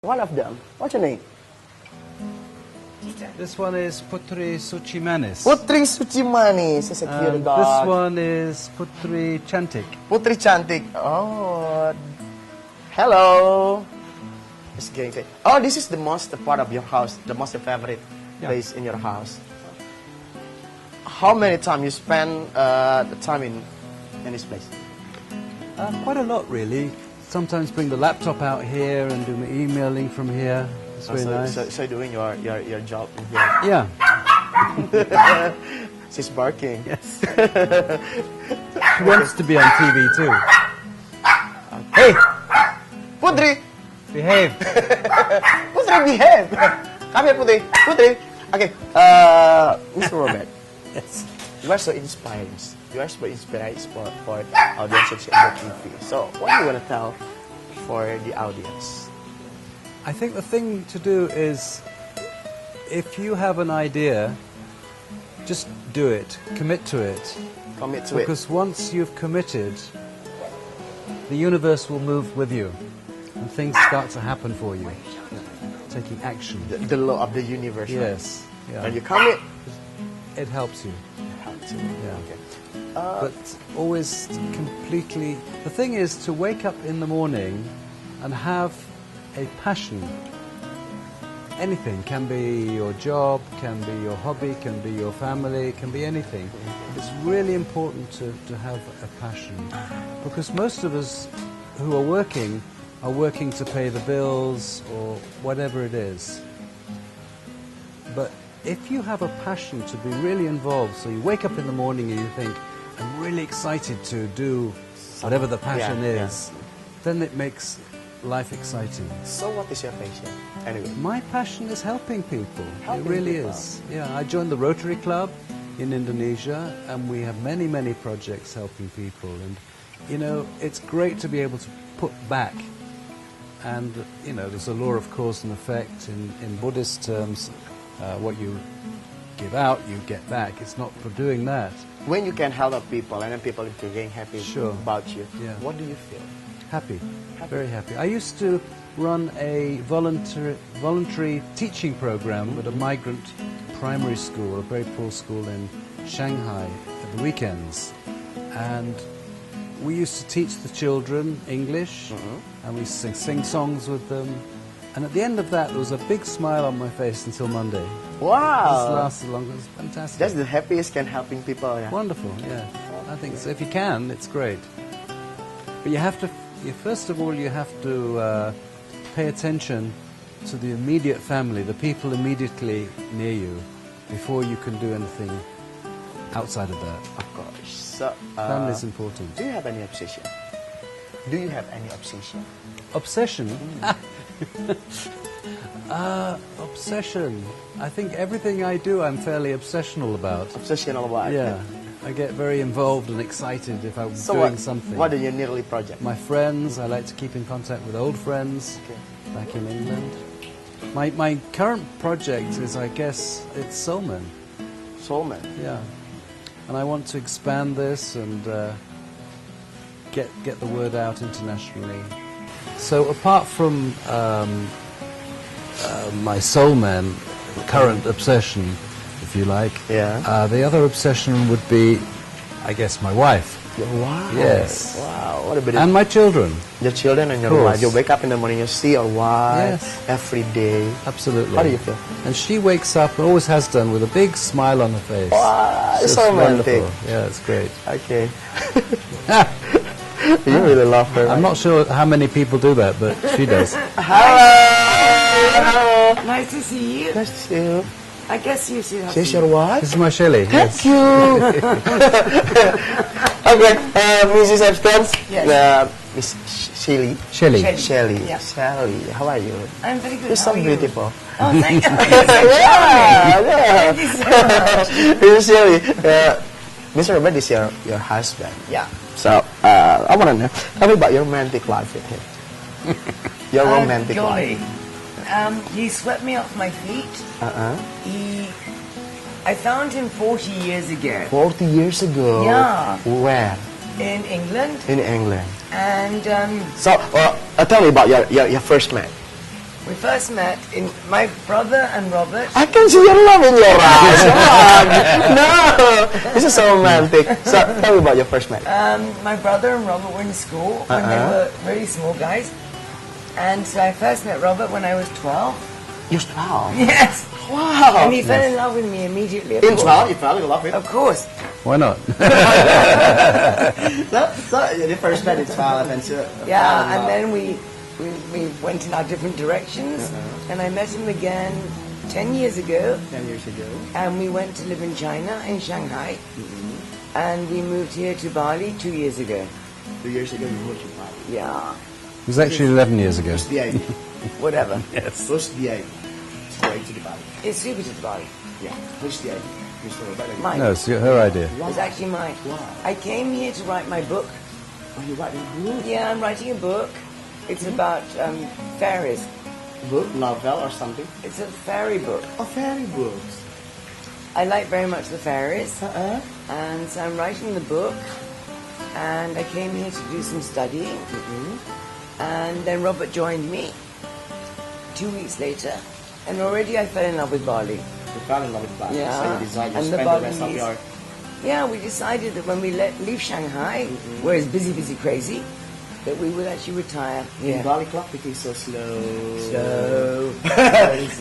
One of them. What's your name? This one is Putri Suci Manis. Putri Suci Manis. It's a cute dog. This one is Putri Cantik. Putri Cantik. Oh, hello. It's getting to... Oh, this is the most part of your house, the most favorite place in your house. How many times you spend the time in this place? Quite a lot, really. Sometimes bring the laptop out here and do my emailing from here. It's very nice. So doing your job in here? Yeah. She's barking. Yes. She wants to be on TV too. Hey, Putri! Behave. Putri, behave! Come here, Putri. Putri! Okay, Mr. Robert. Yes. You are so inspiring. You are so inspired for audience in the TV. So, what do you want to tell for the audience? I think the thing to do is, if you have an idea, just do it. Commit to it. Commit to it. Because once you've committed, the universe will move with you. And things start to happen for you. Taking action. The law of the universe. Yes. Right? Yeah. When you commit, it helps you. it helps you. Yeah. Okay. But always completely... The thing is to wake up in the morning and have a passion. Anything. Can be your job, can be your hobby, can be your family, can be anything. It's really important to have a passion. Because most of us who are working to pay the bills or whatever it is. But if you have a passion to be really involved, so you wake up in the morning and you think, I'm really excited to do whatever the passion is, then it makes life exciting. So what is your passion? Anyway. My passion is helping people. Helping it really people. is. Yeah, I joined the Rotary Club in Indonesia, and we have many, many projects helping people. And, you know, it's great to be able to put back. And, you know, there's a law of cause and effect in Buddhist terms. What you give out, you get back. It's not for doing that. When you can help people and then people are getting happy about you, what do you feel? Happy. Very happy. I used to run a voluntary teaching program at a migrant primary school, a very poor school in Shanghai at the weekends. And we used to teach the children English, and we sing songs with them. And at the end of that, there was a big smile on my face until Monday. Wow! This lasted long. It was fantastic. That's the happiest can helping people. Yeah. Wonderful, yeah. I think so. If you can, it's great. But you have to, first of all, you have to pay attention to the immediate family, the people immediately near you, before you can do anything outside of that. Of course. So, family is important. Do you have any obsession? Do you have any obsession? Obsession? Obsession. I think everything I do I'm fairly obsessional about. Obsessional about? Yeah. I get very involved and excited if I'm doing something. What are your nearly project? My friends, I like to keep in contact with old friends back in England. My current project is, I guess, it's Soulman. Soulman? Yeah. And I want to expand this and get the word out internationally. So apart from my Soulman, current obsession, if you like, the other obsession would be, I guess, my wife. Your wife? Yes. Wow. What a bit. And my children. Your children and your wife. You wake up in the morning, you see your wife every day. Absolutely. How do you feel? And she wakes up, and always has done, with a big smile on her face. Wow, it's so romantic. Yeah, it's great. Okay. You really love her. I'm not sure how many people do that, but she does. Hello. Nice to see you. Nice to see you. I guess you should have She's your wife? This is my Shelley. Thank you. Okay, Mrs. Epstein. Yes. Miss Shelley. Shelley. Shelley. Yeah. Shelley, how are you? I'm very good. You're so How are you? beautiful. Oh, thank you. Yeah. Thank you so much. Mrs. Shelley, Mr. Robert is your husband. Yeah. So, I want to know, tell me about your romantic life with him. Your romantic life. He swept me off my feet. I found him 40 years ago. 40 years ago? Yeah. Where? In England. In England. And So, tell me about your first man. We first met in my brother and Robert. I can see your love in your eyes. Come on. No. This is so romantic. So, tell me about your first meeting. My brother and Robert were in school when they were really small guys. And so I first met Robert when I was 12. You're 12. Yes. Wow. And he fell in love with me immediately. Of In course. 12, you fell in love with Of course. Why not? so the first met at 12 and so... Yeah, and then we went in our different directions. And I met him again 10 years ago. 10 years ago. And we went to live in China, in Shanghai. And we moved here to Bali 2 years ago. 2 years ago, you moved to Bali. Yeah, It was actually 11 years ago. What's the idea? whatever. Yes. What's the idea? It's going to the Bali. It's super to Bali. Yeah. What's the idea? Mr. Robert? Mine. No, it's her idea. It was actually mine. Wow. I came here to write my book. Oh, you writing a book? Yeah, I'm writing a book. It's about fairies. Book, novel or something? It's a fairy book. Oh, fairy books. I like very much the fairies. Uh-uh. And so I'm writing the book. And I came here to do some studying. And then Robert joined me 2 weeks later. And already I fell in love with Bali. You fell in love with Bali. Yeah. So you decided to And the spend the rest of Balinese- your... Yeah, we decided that when we leave Shanghai, where it's busy, busy, crazy, that we would actually retire In here. Bali clock became so slow. So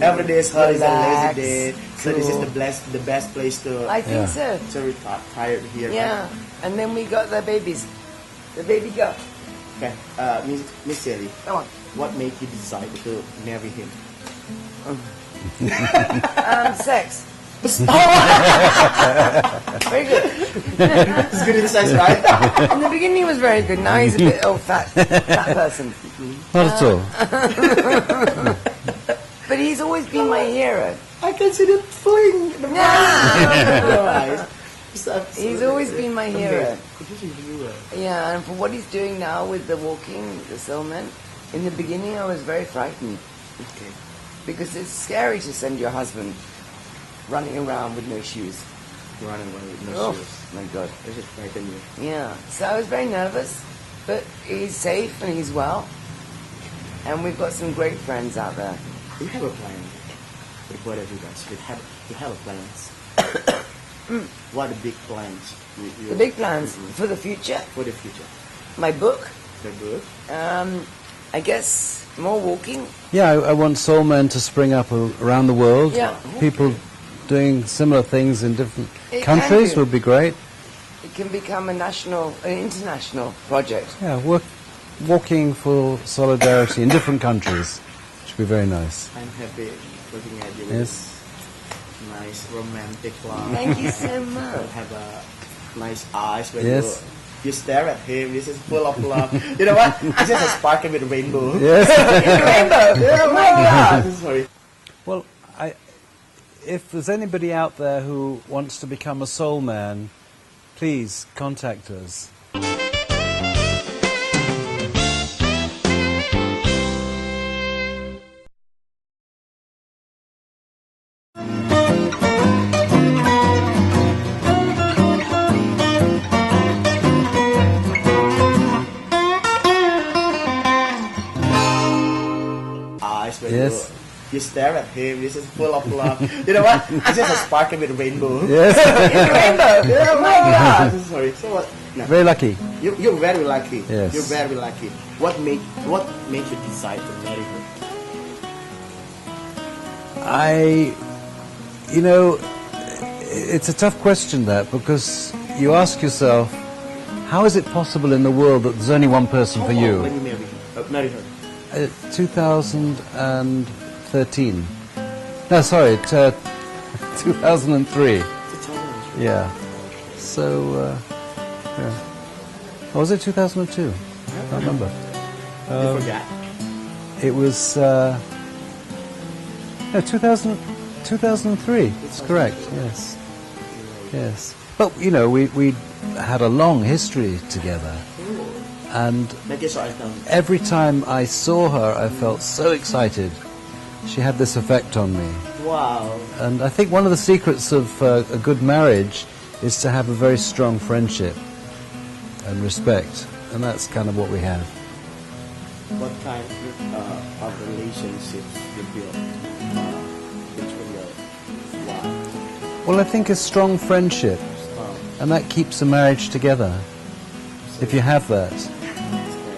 Every day is holiday, Relax, lazy day. So this is the best place to I think Yeah. so. retire here. Yeah. And then we got the babies. The baby girl. Right? Okay. Miss Sally, Come on. what made you decide to marry him? Sex. Very good. It's good in the sense, right? In the beginning he was very good. Now he's a bit fat person. Not at all. But he's always been my hero. I can see the fling. The eyes. He's always been my hero. He's a hero. Yeah, and for what he's doing now with the walking, the soulman, in the beginning I was very frightened. Okay. Because it's scary to send your husband running around with no shoes. Running away with no Oh, shoes. my God. This is frighten you. Yeah, so I was very nervous, but he's safe and he's well. And we've got some great friends out there. You have a plan with both of you guys. You have a plans. What are the big plans? The big plans for the future, For the future. my book, The book. I guess more walking. Yeah, I want soul men to spring up around the world. Yeah. People doing similar things in different It can countries do. would be great. It can become an international project. Yeah, walking for solidarity in different countries. Should be very nice. I'm happy looking at you with Yes. this nice romantic love. Thank you so You much. have nice eyes when Yes. you stare at him. This is full of love. You know what? This is a sparkle with a rainbow. Yes. Rainbow. Oh my God! Sorry. Well, if there's anybody out there who wants to become a soul man, please contact us. Eyes when Yes. you stare at him. This is full of love. You know what? This is a sparkle with a rainbow. Yes. Rainbow. Oh my God! Sorry. So what? No. Very lucky. You're very lucky. Yes. You're very lucky. What made you decide to marry her? It's a tough question, that, because you ask yourself, how is it possible in the world that there's only one person for When you? you marry her. 2013. No, sorry, 2003. Yeah. So, yeah. Or was it 2002? I can't remember. You forgot. It was, no, 2003. That's correct, yes. Yes. But, we had a long history together. And Make it so I can. every time I saw her, I felt so excited. She had this effect on me. Wow. And I think one of the secrets of a good marriage is to have a very strong friendship and respect. And that's kind of what we have. what kind of relationships you build between your wife? Well, I think a strong friendship, and that keeps a marriage together. If you have that.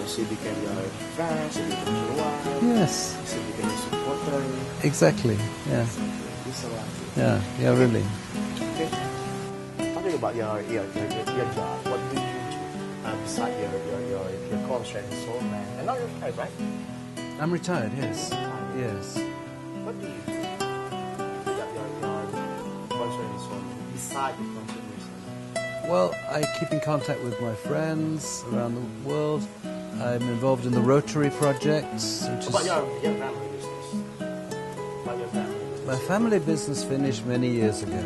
She became your friend, she became your wife. Yes. She became your supporter. Exactly. Yeah. It's a lot. Yeah. Yeah. Really. Okay. Talking about your job, what do you do beside your culture and soul man? And now you're retired, right? I'm retired. Yes. Yes. What do you do without your culture and soul man beside the culture and soul man? Well, I keep in contact with my friends around the world. I'm involved in the Rotary projects, which About is your family business. About your family business. my family business finished many years ago.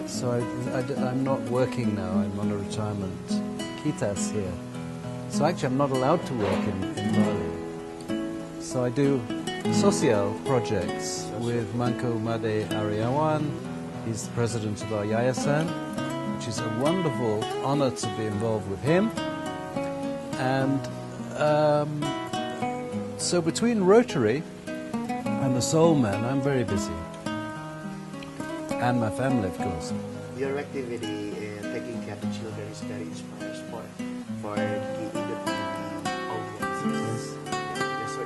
So I'm not working now. I'm on a retirement kitas here. So actually, I'm not allowed to work in Bali. So I do social projects with Manko Made Aryawan. He's the president of our Yayasan, which is a wonderful honor to be involved with him. And so between Rotary and the Soul Man, I'm very busy. And my family, of course. Your activity in taking care of the children is very inspiring for the audience. You're so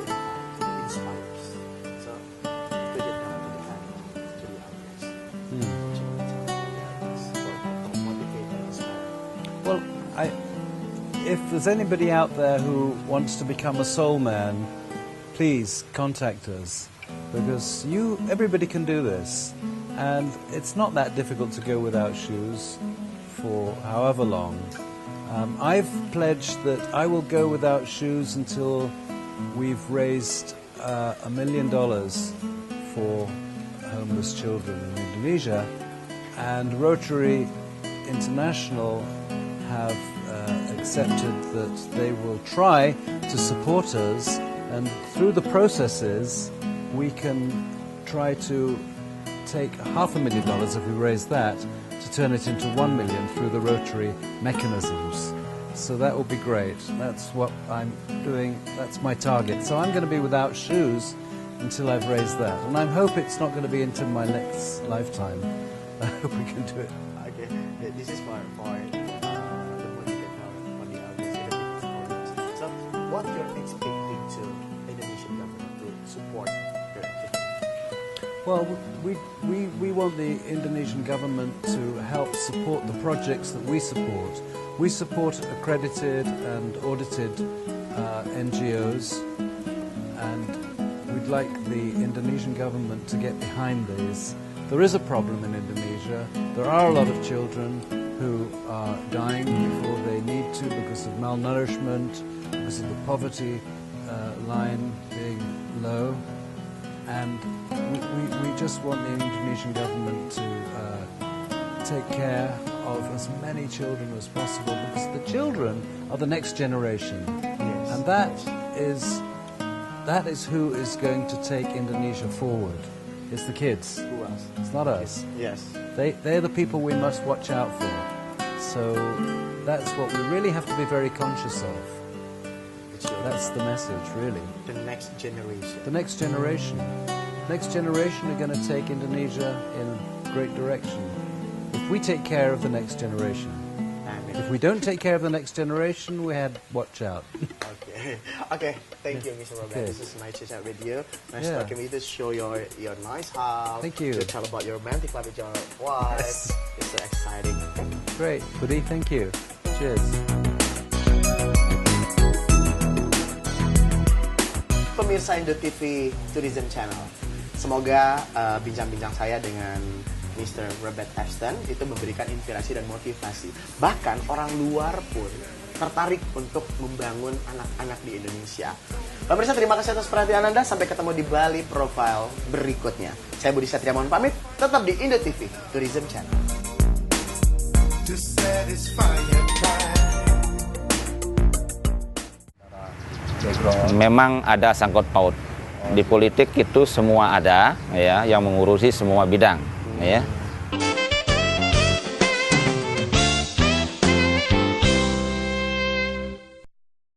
inspires. So, put it down to the family, to the audience. To motivate and inspire. Well, if there's anybody out there who wants to become a soul man, please contact us, because everybody can do this, and it's not that difficult to go without shoes for however long. I've pledged that I will go without shoes until we've raised $1 million for homeless children in Indonesia, and Rotary International have accepted that they will try to support us, and through the processes we can try to take $500,000 if we raise that to turn it into 1 million through the Rotary mechanisms. So that will be great. That's what I'm doing. That's my target. So I'm going to be without shoes until I've raised that, and I hope it's not going to be into my next lifetime. I hope we can do it. Okay, this is for the motivate for the audience. So, what you're expecting to Indonesian government to support your activity? Well, we want the Indonesian government to help support the projects that we support. We support accredited and audited NGOs, and we'd like the Indonesian government to get behind these. There is a problem in Indonesia. There are a lot of children who are dying before they need to because of malnourishment, because of the poverty line being low. And we just want the Indonesian government to take care of as many children as possible, because the children are the next generation. Yes. And that is who is going to take Indonesia forward. It's the kids. Who else? It's not us. Yes. They're the people we must watch out for. So that's what we really have to be very conscious of. That's the message, really. The next generation. The next generation. Next generation are going to take Indonesia in a great direction. If we take care of the next generation. Amen. If we don't take care of the next generation, we had watch out. Okay. Okay. Thank you, Mr. Robert. Okay. This is nice to chat with you. Nice Yeah. talking with you. Show your nice house. Thank you. To tell about your romantic life with your wife. Yes. It's so exciting. Great. Buddy, thank you. Cheers. Pemirsa Indo TV Tourism Channel, semoga bincang-bincang saya dengan Mr. Robert Epstein itu memberikan inspirasi dan motivasi. Bahkan orang luar pun tertarik untuk membangun anak-anak di Indonesia. Pemirsa, terima kasih atas perhatian Anda. Sampai ketemu di Bali Profile berikutnya. Saya Budi Satria mohon pamit. Tetap di Indo TV Tourism Channel. To satisfy your pride. Memang ada sangkut paut. Di politik itu semua ada, ya, yang mengurusi semua bidang, ya.